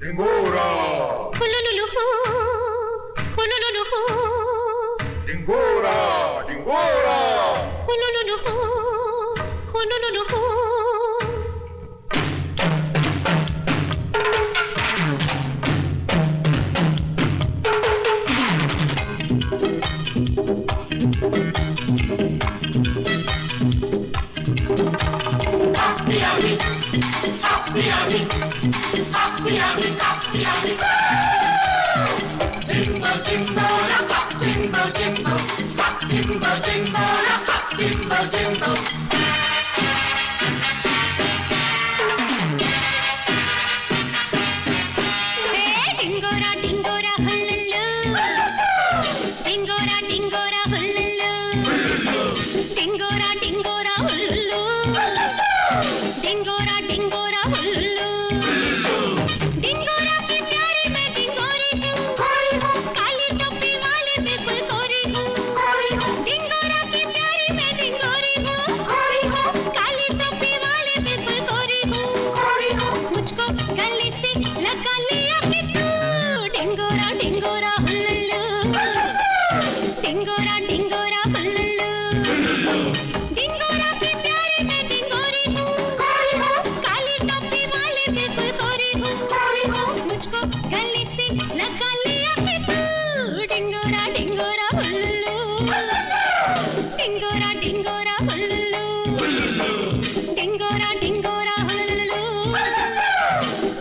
ಡಿಂಗೋರಾ ಹುಲುಲುಲು ಹುಲುಲುಲು ಡಿಂಗೋರಾ ಡಿಂಗೋರಾ ಹುಲುಲುಲು ಹುಲುಲುಲು Jimbo, Jimbo, rock, Jimbo, Jimbo, rock, Jimbo, Jimbo, rock, Jimbo, Jimbo. ಡಿಂಗೋರಾ ಡಿಂಗೋರಾ ಹುಲ್ಲುಲ್ಲು ಡಿಂಗೋರಾ ಡಿಂಗೋರಾ ಹುಲ್ಲುಲ್ಲು ಡಿಂಗೋರಾ ಡಿಂಗೋರಾ ಹುಲ್ಲುಲ್ಲು ಡಿಂಗೋರಾ ಡಿಂಗೋರಾ ಹುಲ್ಲುಲ್ಲು ಡಿಂಗೋರಾ की प्यारी मैं डिंगोरी हूँ काली टोपी वाले बिल्कुल गोरी हूँ डिंगोरा की प्यारी मैं डिंगोरी हूँ काली टोपी वाले बिल्कुल गोरी हूँ मुझको गले से लगा लिया पिट्टू डिंगोरा डिंगोरा हुल्लुल्लू डिंगोरा डिंगोरा हुल्लुल्लू डिंगोरा की प्यारी मैं डिंगोरी हूँ काली टोपी वाले बिल्कुल गोरी हूँ मुझको गले से लगा लिया पिट्टू डिंगोरा डिंगोरा हुल्लुल्लू डिंगोरा डिंगोरा हुल्लुल्लू डिंगोरा डिंगोरा हुल्लुल्लू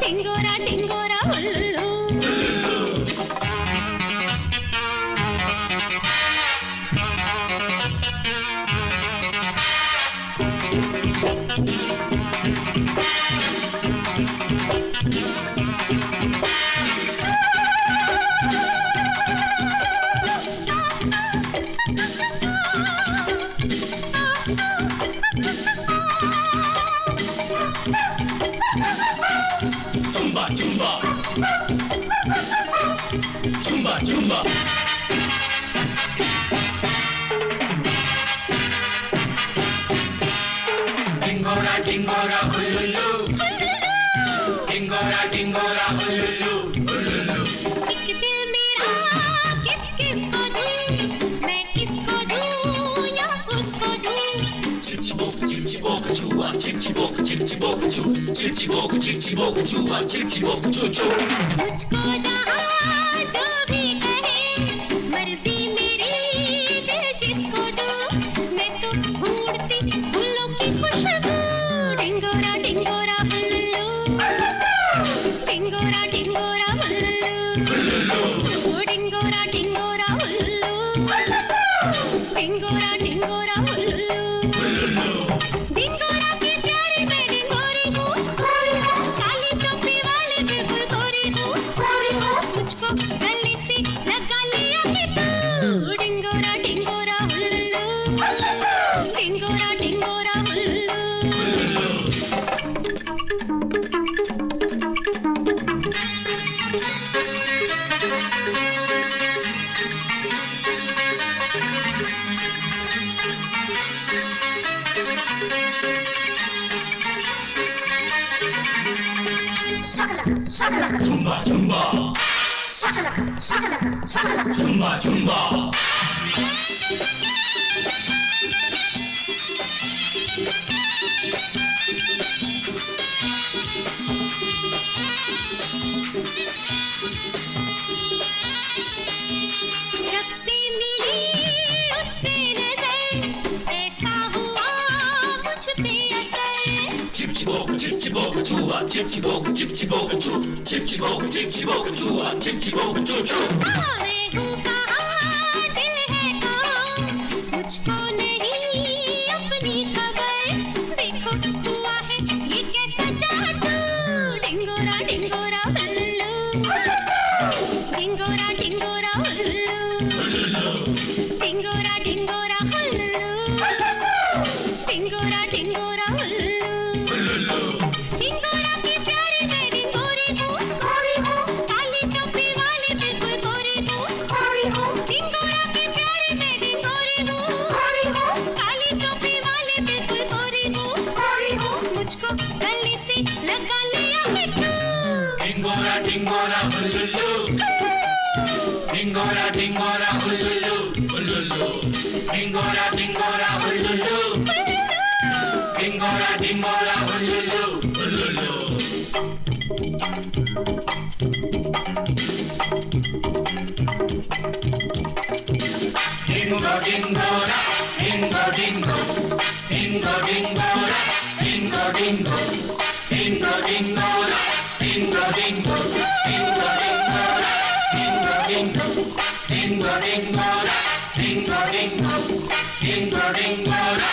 डिंगोरा डिंगोरा हुल्लुल्लू Jumba, Jumba, Jumba, Jumba. Dingora, dingora, hullulu. Dingora, dingora, hullulu, hullulu. एक दिल मेरा किस किस को दूं मैं किसको दूं या उसको दूं 칙치보그 칙치보그 좋아 칙치보그 칙치보그 주 칙치보그 칙치보그 좋아 칙치보그 좋죠. मुझको जहाँ जो भी कहे मर्जी मेरी दिल जिसको दो मैं तो ढूंढती फूलों की खुशबू डिंगोरा डिंगोरा हुल्लुल्लू डिंगोरा डिंगोरा हुल्लुल्लू डिंगोरा डिंगोरा हुल्लुल्लू डिंगोरा डिंगोरा हुल्लुल्लू डिंगोरा की प्यारी मैं डिंगोरी हूँ काली टोपी वाले बिल्कुल गोरी हूँ मुझको गले से लगा लिया पिट्टू डिंगोरा डिंगोरा हुल्लुल्लू डिंगोरा डिंगोरा हुल्लुल्लू Jumba, Jumba, Jumba, Jumba. जब से मिली उससे नजर ऐसा हुआ मुझ पे असर 칙치보그 칙치보그 좋아 칙치보그 칙치보그 주 칙치보그 칙치보그 좋아 칙치보그 좋죠. मैं हूँ कहाँ दिल है कहाँ मुझको नहीं अपनी खबर देखो हुआ है ये कैसा जादू डिंगोरा डिंगोरा हुल्लुल्लू डिंगोरा डिंगोरा हुल्लुल्लू डिंगोरा डिंगोरा हुल्लुल्लू डिंगोरा डिंगोरा हुल्लुल्लू डिंगोरा की प्यारी मैं डिंगोरी हूँ काली टोपी वाले बिल्कुल गोरी हूँ డింగోరా డింగోరా ఉల్లుల్లు డింగోరా డింగోరా ఉల్లుల్లు ఉల్లుల్లు డింగోరా డింగోరా ఉల్లుల్లు డింగోరా డింగోరా ఉల్లుల్లు ఉల్లుల్లు డింగో డింగోరా డింగో డింగో డింగో డింగోరా డింగో డింగో డింగో డింగోరా డింగో డింగో డింగో డింగోరా డింగో డింగో డింగో డింగోరా డింగో డింగో డింగో డింగోరా